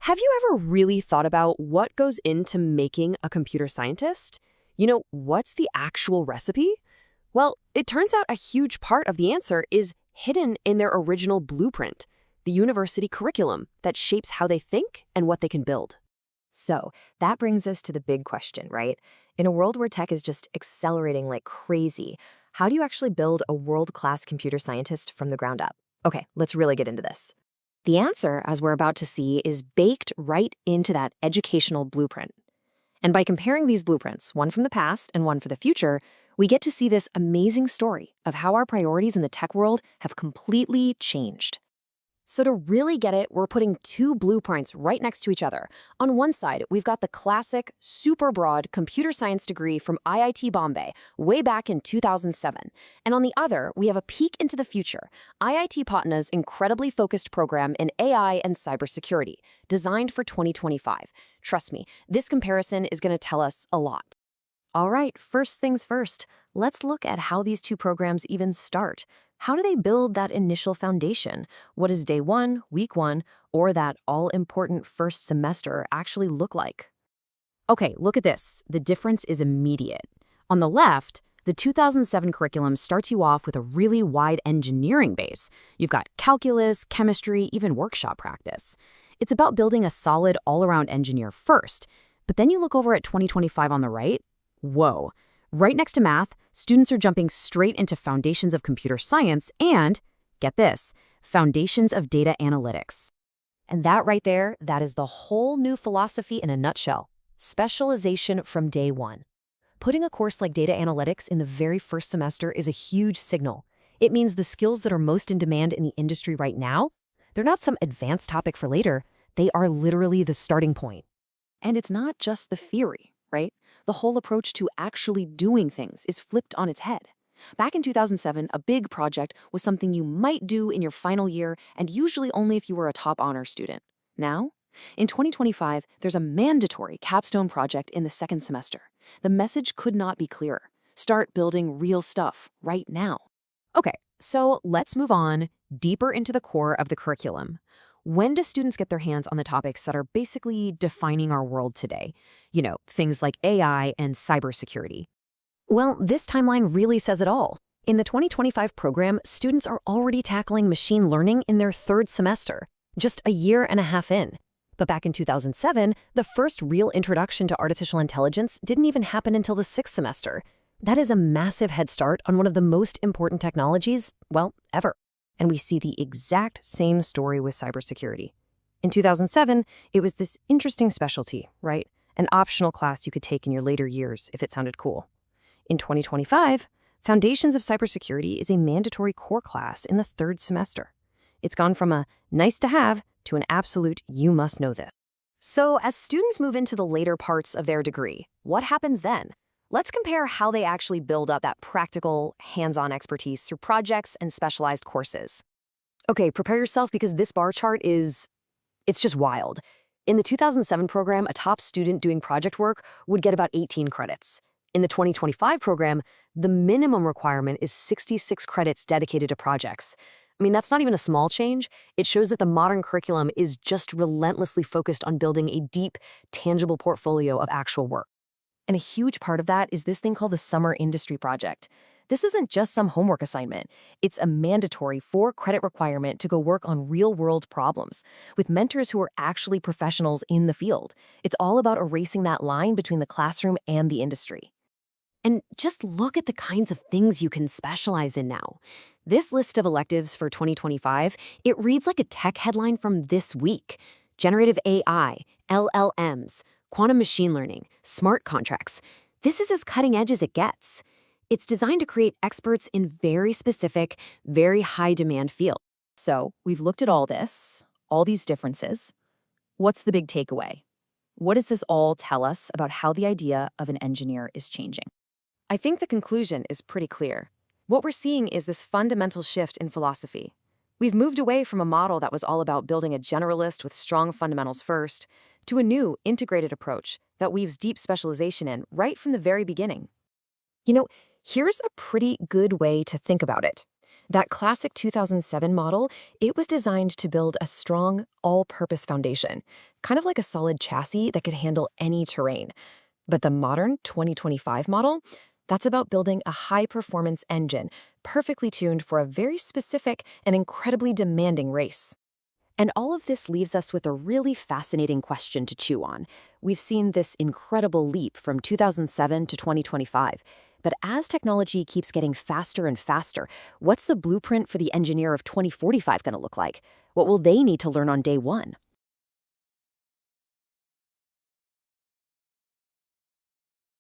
Have you ever really thought about what goes into making a computer scientist? What's the actual recipe? Well, it turns out a huge part of the answer is hidden in their original blueprint, the university curriculum that shapes how they think and what they can build. So that brings us to the big question, right? In a world where tech is just accelerating like crazy, how do you actually build a world-class computer scientist from the ground up? Okay, let's really get into this. The answer, as we're about to see, is baked right into that educational blueprint. And by comparing these blueprints, one from the past and one for the future, we get to see this amazing story of how our priorities in the tech world have completely changed. So to really get it, we're putting two blueprints right next to each other. On one side, we've got the classic, super broad computer science degree from IIT Bombay, way back in 2007. And on the other, we have a peek into the future, IIT Patna's incredibly focused program in AI and cybersecurity, designed for 2025. Trust me, this comparison is going to tell us a lot. All right, first things first, let's look at how these two programs even start. How do they build that initial foundation? What does day one, week one, or that all-important first semester actually look like? Okay, look at this. The difference is immediate. On the left, the 2007 curriculum starts you off with a really wide engineering base. You've got calculus, chemistry, even workshop practice. It's about building a solid all-around engineer first. But then you look over at 2025 on the right. Whoa. Right next to math, students are jumping straight into foundations of computer science and, get this, foundations of data analytics. And that right there, that is the whole new philosophy in a nutshell. Specialization from day one. Putting a course like data analytics in the very first semester is a huge signal. It means the skills that are most in demand in the industry right now, they're not some advanced topic for later. They are literally the starting point. And it's not just the theory, right? The whole approach to actually doing things is flipped on its head. Back in 2007, a big project was something you might do in your final year and usually only if you were a top honor student. Now, in 2025, there's a mandatory capstone project in the second semester. The message could not be clearer. Start building real stuff right now. Okay, so let's move on deeper into the core of the curriculum. When do students get their hands on the topics that are basically defining our world today? Things like AI and cybersecurity. Well, this timeline really says it all. In the 2025 program, students are already tackling machine learning in their third semester, just a year and a half in. But back in 2007, the first real introduction to artificial intelligence didn't even happen until the sixth semester. That is a massive head start on one of the most important technologies, ever. And we see the exact same story with cybersecurity. In 2007, it was this interesting specialty, right? An optional class you could take in your later years if it sounded cool. In 2025, Foundations of Cybersecurity is a mandatory core class in the third semester. It's gone from a nice to have to an absolute you must know this. So as students move into the later parts of their degree, what happens then? Let's compare how they actually build up that practical, hands-on expertise through projects and specialized courses. Okay, prepare yourself because this bar chart it's just wild. In the 2007 program, a top student doing project work would get about 18 credits. In the 2025 program, the minimum requirement is 66 credits dedicated to projects. That's not even a small change. It shows that the modern curriculum is just relentlessly focused on building a deep, tangible portfolio of actual work. And a huge part of that is this thing called the Summer Industry Project. This isn't just some homework assignment. It's a mandatory 4-credit requirement to go work on real-world problems with mentors who are actually professionals in the field. It's all about erasing that line between the classroom and the industry. And just look at the kinds of things you can specialize in now. This list of electives for 2025, it reads like a tech headline from this week. Generative AI, LLMs, quantum machine learning, smart contracts. This is as cutting edge as it gets. It's designed to create experts in very specific, very high-demand fields. So we've looked at all this, all these differences. What's the big takeaway? What does this all tell us about how the idea of an engineer is changing? I think the conclusion is pretty clear. What we're seeing is this fundamental shift in philosophy. We've moved away from a model that was all about building a generalist with strong fundamentals first, to a new, integrated approach that weaves deep specialization in right from the very beginning. Here's a pretty good way to think about it. That classic 2007 model, it was designed to build a strong, all-purpose foundation, kind of like a solid chassis that could handle any terrain. But the modern 2025 model, that's about building a high-performance engine, perfectly tuned for a very specific and incredibly demanding race. And all of this leaves us with a really fascinating question to chew on. We've seen this incredible leap from 2007 to 2025. But as technology keeps getting faster and faster, what's the blueprint for the engineer of 2045 going to look like? What will they need to learn on day one?